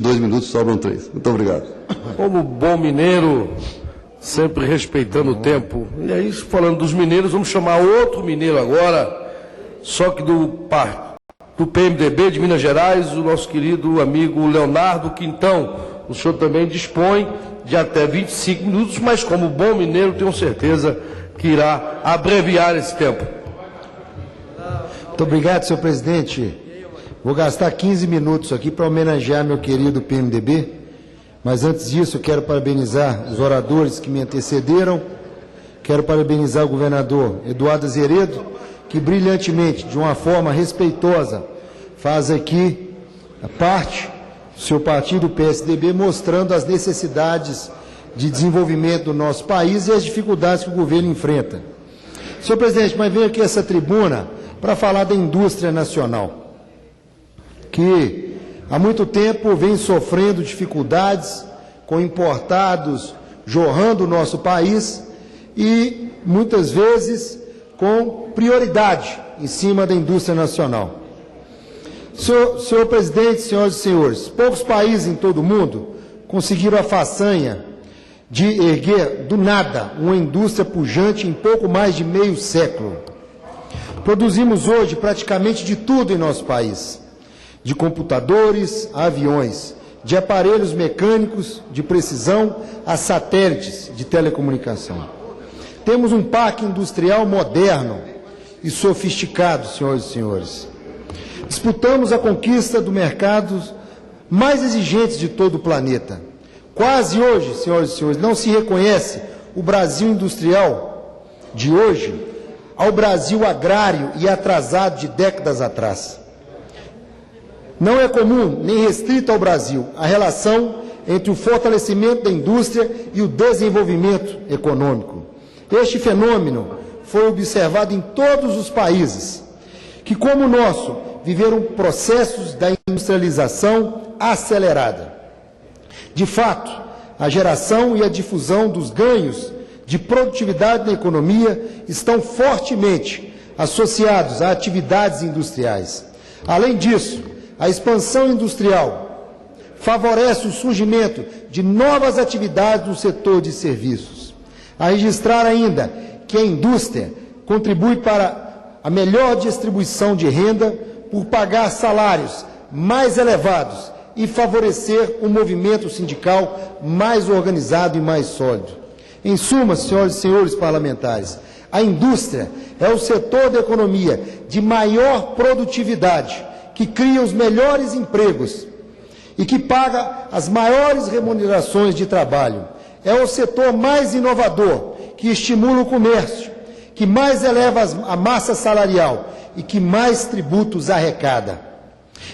2 minutos, sobram 3. Muito obrigado. Como bom mineiro, sempre respeitando o tempo. E aí, falando dos mineiros, vamos chamar outro mineiro agora, só que do PMDB de Minas Gerais, o nosso querido amigo Leonardo Quintão. O senhor também dispõe de até 25 minutos, mas como bom mineiro, tenho certeza que irá abreviar esse tempo. Muito obrigado, senhor presidente. Vou gastar 15 minutos aqui para homenagear meu querido PMDB, mas antes disso eu quero parabenizar os oradores que me antecederam, quero parabenizar o governador Eduardo Azeredo, que brilhantemente, de uma forma respeitosa, faz aqui a parte do seu partido, o PSDB, mostrando as necessidades de desenvolvimento do nosso país e as dificuldades que o governo enfrenta. Senhor presidente, mas venho aqui a essa tribuna para falar da indústria nacional, que há muito tempo vem sofrendo dificuldades com importados jorrando o nosso país e, muitas vezes, com prioridade em cima da indústria nacional. Senhor presidente, senhoras e senhores, poucos países em todo o mundo conseguiram a façanha de erguer do nada uma indústria pujante em pouco mais de meio século. Produzimos hoje praticamente de tudo em nosso país, de computadores a aviões, de aparelhos mecânicos de precisão a satélites de telecomunicação. Temos um parque industrial moderno e sofisticado, senhoras e senhores. Disputamos a conquista do mercado mais exigentes de todo o planeta. Quase hoje, senhoras e senhores, não se reconhece o Brasil industrial de hoje ao Brasil agrário e atrasado de décadas atrás. Não é comum, nem restrito ao Brasil, a relação entre o fortalecimento da indústria e o desenvolvimento econômico. Este fenômeno foi observado em todos os países que, como o nosso, viveram processos da industrialização acelerada. De fato, a geração e a difusão dos ganhos de produtividade na economia estão fortemente associados a atividades industriais. Além disso, a expansão industrial favorece o surgimento de novas atividades no setor de serviços. A registrar ainda que a indústria contribui para a melhor distribuição de renda por pagar salários mais elevados e favorecer um movimento sindical mais organizado e mais sólido. Em suma, senhoras e senhores parlamentares, a indústria é o setor da economia de maior produtividade, que cria os melhores empregos e que paga as maiores remunerações de trabalho. É o setor mais inovador, que estimula o comércio, que mais eleva a massa salarial e que mais tributos arrecada.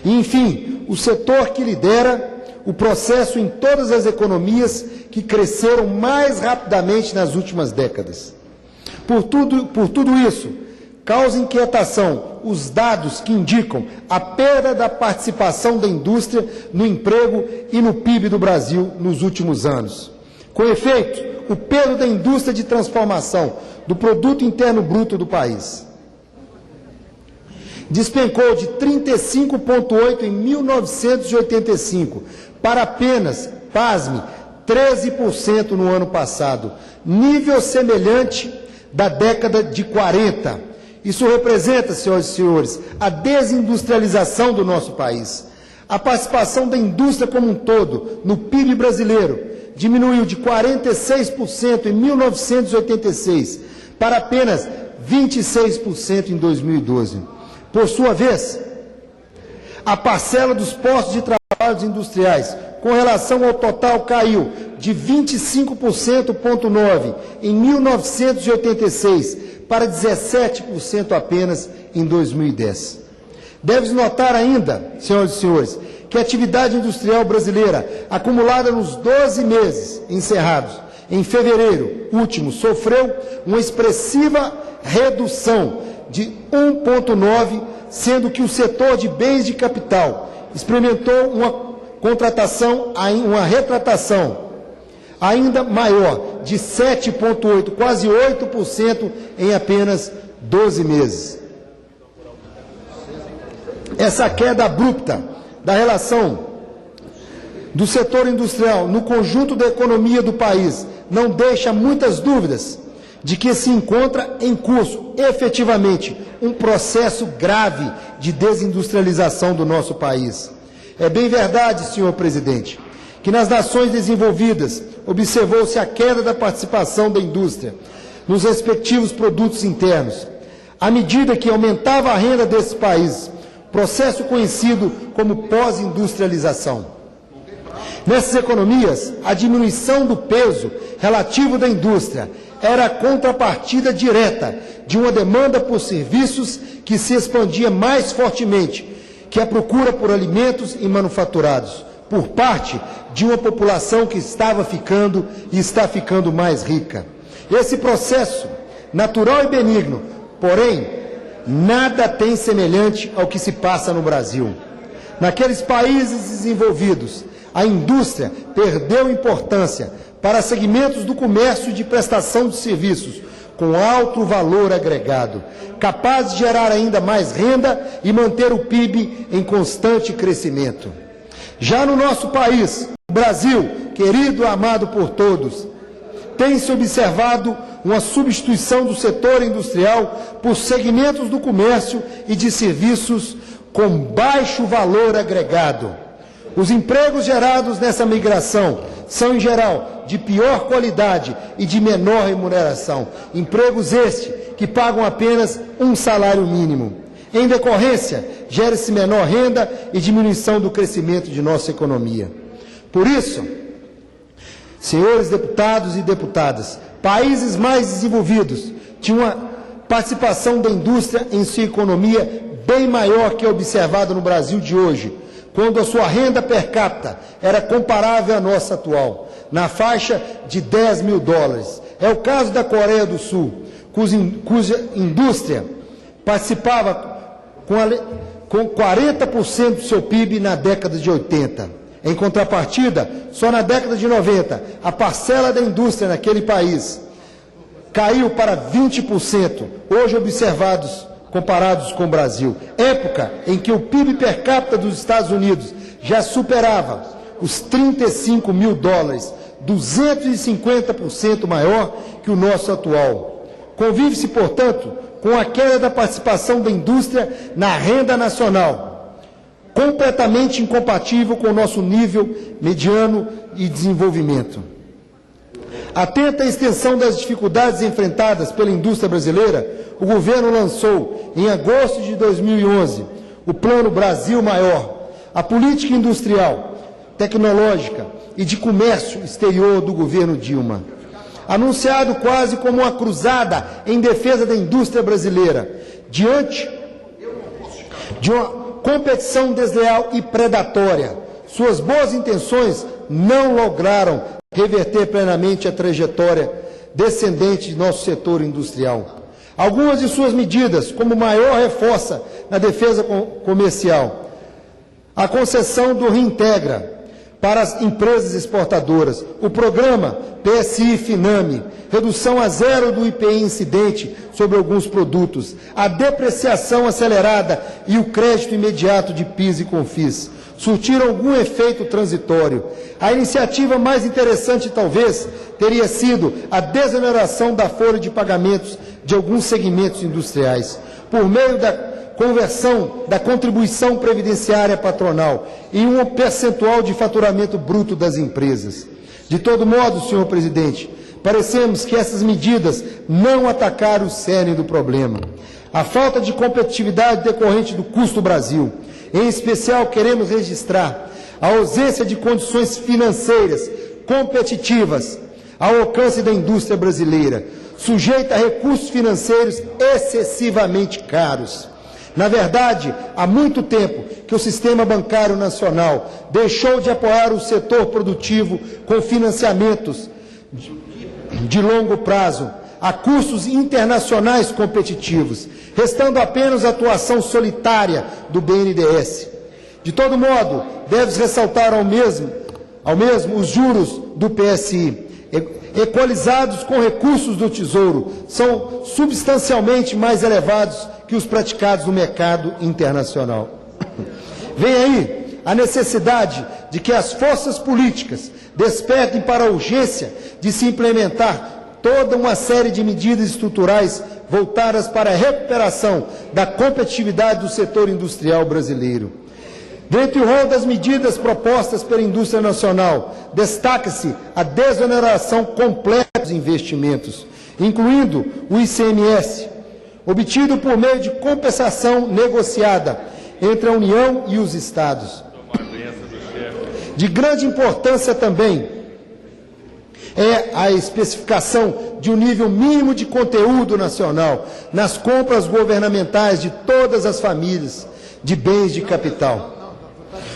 E, enfim, o setor que lidera o processo em todas as economias que cresceram mais rapidamente nas últimas décadas. Por tudo isso, causa inquietação os dados que indicam a perda da participação da indústria no emprego e no PIB do Brasil nos últimos anos. Com efeito, o peso da indústria de transformação do produto interno bruto do país despencou de 35,8% em 1985 para apenas, pasme, 13% no ano passado, nível semelhante da década de 40. Isso representa, senhoras e senhores, a desindustrialização do nosso país. A participação da indústria como um todo no PIB brasileiro diminuiu de 46% em 1986 para apenas 26% em 2012. Por sua vez, a parcela dos postos de trabalho industriais com relação ao total caiu de 25,9% em 1986 para 17% apenas em 2010. Deve-se notar ainda, senhoras e senhores, que a atividade industrial brasileira, acumulada nos 12 meses encerrados em fevereiro último, sofreu uma expressiva redução de 1,9%, sendo que o setor de bens de capital experimentou uma retratação ainda maior, de 7,8%, quase 8% em apenas 12 meses. Essa queda abrupta da relação do setor industrial no conjunto da economia do país não deixa muitas dúvidas de que se encontra em curso, efetivamente, um processo grave de desindustrialização do nosso país. É bem verdade, senhor presidente, que nas nações desenvolvidas observou-se a queda da participação da indústria nos respectivos produtos internos, à medida que aumentava a renda desses países, processo conhecido como pós-industrialização. Nessas economias, a diminuição do peso relativo da indústria era a contrapartida direta de uma demanda por serviços que se expandia mais fortemente que a procura por alimentos e manufaturados, por parte de uma população que estava ficando e está ficando mais rica. Esse processo, natural e benigno, porém, nada tem semelhante ao que se passa no Brasil. Naqueles países desenvolvidos, a indústria perdeu importância para segmentos do comércio e de prestação de serviços com alto valor agregado, capazes de gerar ainda mais renda e manter o PIB em constante crescimento. Já no nosso país, o Brasil, querido e amado por todos, tem-se observado uma substituição do setor industrial por segmentos do comércio e de serviços com baixo valor agregado. Os empregos gerados nessa migração são, em geral, de pior qualidade e de menor remuneração. Empregos estes que pagam apenas um salário mínimo. Em decorrência, gera-se menor renda e diminuição do crescimento de nossa economia. Por isso, senhores deputados e deputadas, países mais desenvolvidos tinham uma participação da indústria em sua economia bem maior que a observada no Brasil de hoje, quando a sua renda per capita era comparável à nossa atual, na faixa de 10 mil dólares. É o caso da Coreia do Sul, cuja indústria participava com 40% do seu PIB na década de 80. Em contrapartida, só na década de 90, a parcela da indústria naquele país caiu para 20%, hoje comparados com o Brasil. Época em que o PIB per capita dos Estados Unidos já superava os 35 mil dólares, 250% maior que o nosso atual. Convive-se, portanto, com a queda da participação da indústria na renda nacional, completamente incompatível com o nosso nível mediano de desenvolvimento. Atenta à extensão das dificuldades enfrentadas pela indústria brasileira, o governo lançou, em agosto de 2011, o Plano Brasil Maior, a política industrial, tecnológica e de comércio exterior do governo Dilma. Anunciado quase como uma cruzada em defesa da indústria brasileira, diante de uma competição desleal e predatória. Suas boas intenções não lograram reverter plenamente a trajetória descendente de nosso setor industrial. Algumas de suas medidas, como maior reforça na defesa comercial, a concessão do Reintegra para as empresas exportadoras, o programa PSI-FINAME, redução a zero do IPI incidente sobre alguns produtos, a depreciação acelerada e o crédito imediato de PIS e CONFIS, surtiram algum efeito transitório. A iniciativa mais interessante, talvez, teria sido a desoneração da folha de pagamentos de alguns segmentos industriais, por meio da conversão da contribuição previdenciária patronal em um percentual de faturamento bruto das empresas. De todo modo, senhor presidente, parecemos que essas medidas não atacaram o cerne do problema. A falta de competitividade decorrente do custo Brasil. Em especial, queremos registrar a ausência de condições financeiras competitivas ao alcance da indústria brasileira, sujeita a recursos financeiros excessivamente caros. Na verdade, há muito tempo que o sistema bancário nacional deixou de apoiar o setor produtivo com financiamentos de longo prazo, a custos internacionais competitivos, restando apenas a atuação solitária do BNDES. De todo modo, deve-se ressaltar ao mesmo os juros do PSI, equalizados com recursos do Tesouro, são substancialmente mais elevados que os praticados no mercado internacional. Vem aí a necessidade de que as forças políticas despertem para a urgência de se implementar toda uma série de medidas estruturais voltadas para a recuperação da competitividade do setor industrial brasileiro. Dentre o rol das medidas propostas pela indústria nacional, destaca-se a desoneração completa dos investimentos, incluindo o ICMS, obtido por meio de compensação negociada entre a União e os Estados. De grande importância também é a especificação de um nível mínimo de conteúdo nacional nas compras governamentais de todas as famílias de bens de capital.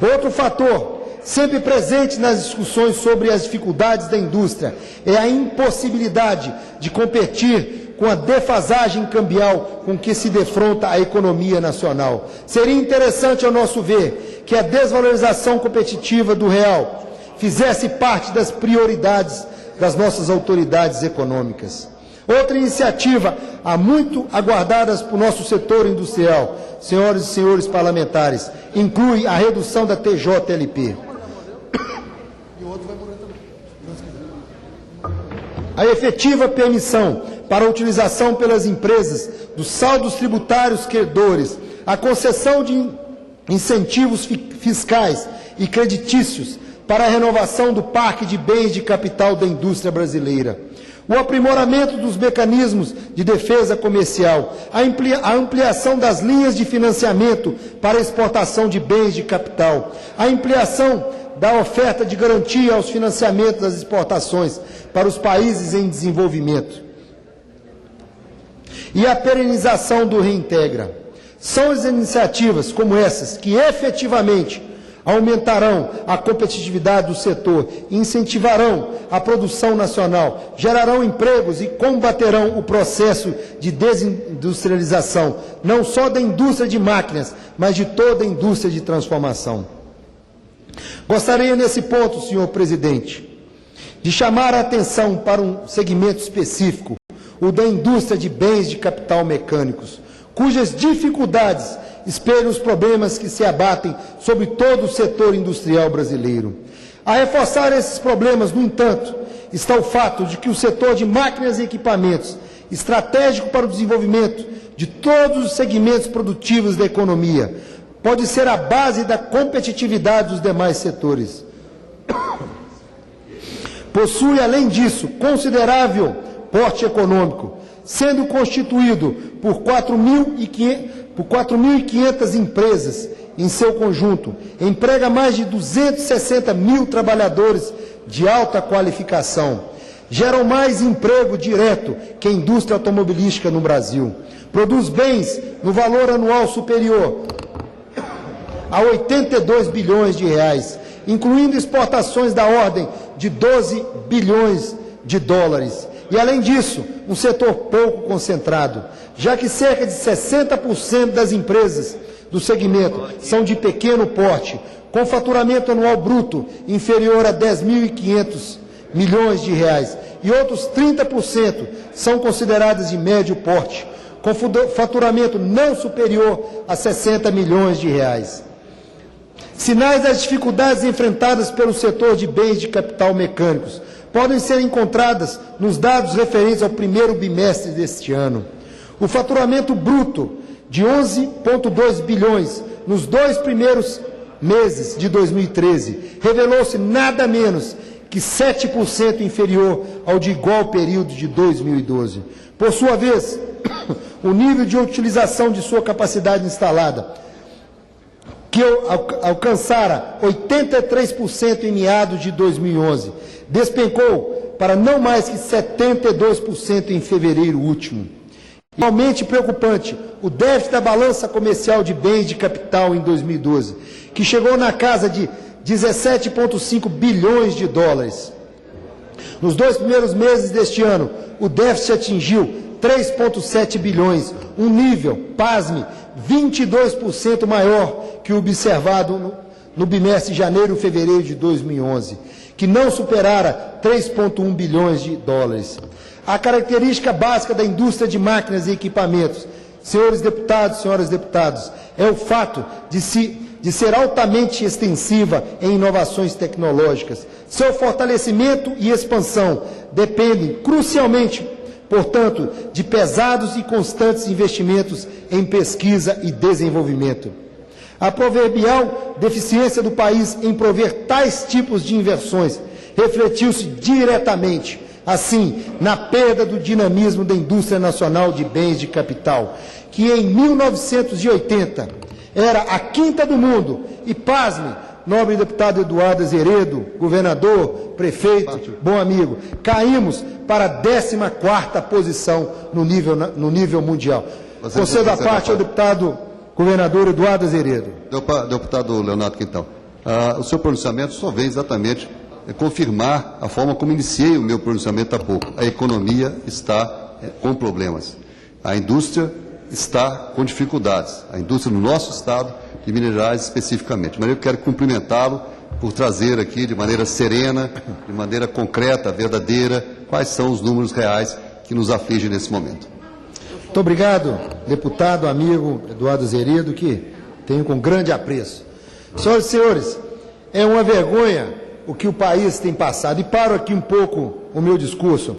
Outro fator sempre presente nas discussões sobre as dificuldades da indústria é a impossibilidade de competir com a defasagem cambial com que se defronta a economia nacional. Seria interessante, ao nosso ver, que a desvalorização competitiva do real fizesse parte das prioridades das nossas autoridades econômicas. Outra iniciativa, há muito aguardadas por nosso setor industrial, senhoras e senhores parlamentares, inclui a redução da TJLP. A efetiva permissão para a utilização pelas empresas dos saldos tributários credores, a concessão de incentivos fiscais e creditícios para a renovação do parque de bens de capital da indústria brasileira, o aprimoramento dos mecanismos de defesa comercial, a ampliação das linhas de financiamento para a exportação de bens de capital, a ampliação da oferta de garantia aos financiamentos das exportações para os países em desenvolvimento e a perenização do Reintegra. São as iniciativas como essas que efetivamente aumentarão a competitividade do setor, incentivarão a produção nacional, gerarão empregos e combaterão o processo de desindustrialização, não só da indústria de máquinas, mas de toda a indústria de transformação. Gostaria, nesse ponto, senhor presidente, de chamar a atenção para um segmento específico, o da indústria de bens de capital mecânicos, cujas dificuldades espelham os problemas que se abatem sobre todo o setor industrial brasileiro. A reforçar esses problemas, no entanto, está o fato de que o setor de máquinas e equipamentos, estratégico para o desenvolvimento de todos os segmentos produtivos da economia, pode ser a base da competitividade dos demais setores. Possui, além disso, considerável porte econômico, sendo constituído por 4.500 empresas em seu conjunto, emprega mais de 260 mil trabalhadores de alta qualificação, geram mais emprego direto que a indústria automobilística no Brasil, produz bens no valor anual superior a 82 bilhões de reais, incluindo exportações da ordem de 12 bilhões de dólares. E, além disso, um setor pouco concentrado, já que cerca de 60% das empresas do segmento são de pequeno porte, com faturamento anual bruto inferior a 10.500 milhões de reais, e outros 30% são consideradas de médio porte, com faturamento não superior a 60 milhões de reais. Sinais das dificuldades enfrentadas pelo setor de bens de capital mecânicos podem ser encontradas nos dados referentes ao primeiro bimestre deste ano. O faturamento bruto de 11,2 bilhões nos 2 primeiros meses de 2013 revelou-se nada menos que 7% inferior ao de igual período de 2012. Por sua vez, o nível de utilização de sua capacidade instalada, que alcançara 83% em meados de 2011, despencou para não mais que 72% em fevereiro último. Igualmente preocupante, o déficit da balança comercial de bens de capital em 2012, que chegou na casa de 17,5 bilhões de dólares. Nos 2 primeiros meses deste ano, o déficit atingiu 3,7 bilhões, um nível, pasme, 22% maior que o observado no bimestre de janeiro e fevereiro de 2011, que não superara 3,1 bilhões de dólares. A característica básica da indústria de máquinas e equipamentos, senhores deputados, senhoras deputadas, é o fato de se de ser altamente extensiva em inovações tecnológicas. Seu fortalecimento e expansão dependem crucialmente, portanto, de pesados e constantes investimentos em pesquisa e desenvolvimento. A proverbial deficiência do país em prover tais tipos de inversões refletiu-se diretamente, assim, na perda do dinamismo da indústria nacional de bens de capital, que em 1980 era a quinta do mundo, e pasme, nobre deputado Eduardo Azeredo, governador, prefeito, bom amigo, caímos para a 14ª posição no nível mundial. Concedo a parte ao deputado governador Eduardo Azeredo. Deputado Leonardo Quintão, o seu pronunciamento só vem exatamente confirmar a forma como iniciei o meu pronunciamento há pouco. A economia está com problemas. A indústria está com dificuldades. A indústria no nosso estado, de Minas Gerais especificamente. Mas eu quero cumprimentá-lo por trazer aqui de maneira serena, de maneira concreta, verdadeira, quais são os números reais que nos afligem nesse momento. Muito obrigado, deputado, amigo Eduardo Azeredo, que tenho com grande apreço. Senhoras e senhores, é uma vergonha o que o país tem passado. E paro aqui um pouco o meu discurso.